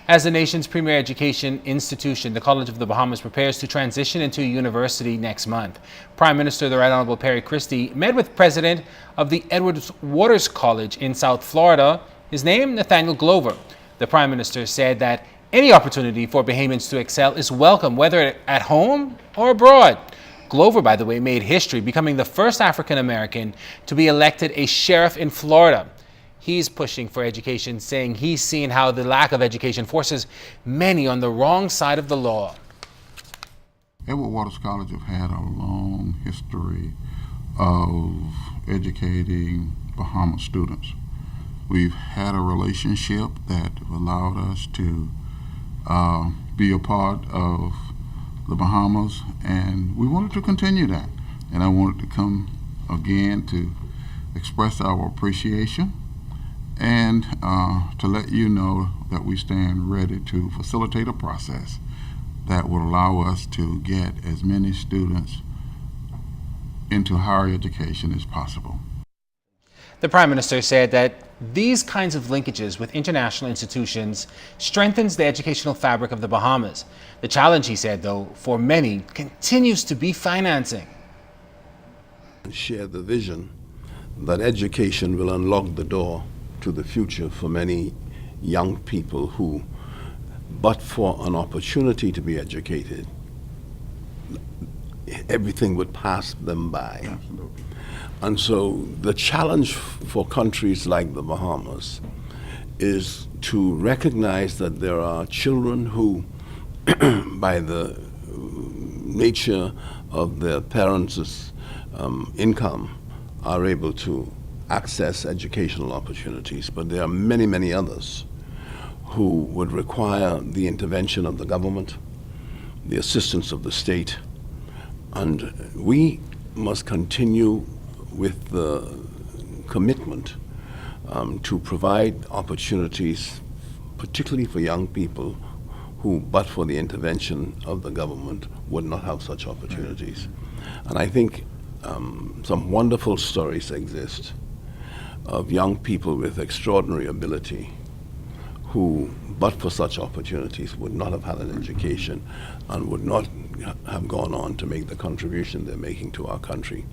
As the nation's premier education institution, the College of the Bahamas prepares to transition into a university next month. Prime Minister the Right Honorable Perry Christie met with President of the Edwards Waters College in South Florida, his name Nathaniel Glover. The Prime Minister said that any opportunity for Bahamians to excel is welcome, whether at home or abroad. Glover, by the way, made history, becoming the first African American to be elected a sheriff in Florida. He's pushing for education, saying he's seen how the lack of education forces many on the wrong side of the law. Edward Waters College have had a long history of educating Bahama students. We've had a relationship that allowed us to be a part of the Bahamas, and we wanted to continue that. And I wanted to come again to express our appreciation and to let you know that we stand ready to facilitate a process that will allow us to get as many students into higher education as possible. The Prime Minister said that these kinds of linkages with international institutions strengthens the educational fabric of the Bahamas. The challenge, he said, though, for many continues to be financing. Share the vision that education will unlock the door to the future for many young people who, but for an opportunity to be educated, everything would pass them by. Absolutely. And so the challenge for countries like the Bahamas is to recognize that there are children who, by the nature of their parents' income, are able to access educational opportunities, but there are many, many others who would require the intervention of the government, the assistance of the state, and we must continue with the commitment to provide opportunities, particularly for young people who, but for the intervention of the government, would not have such opportunities. And I think some wonderful stories exist of young people with extraordinary ability who, but for such opportunities, would not have had an education and would not have gone on to make the contribution they're making to our country.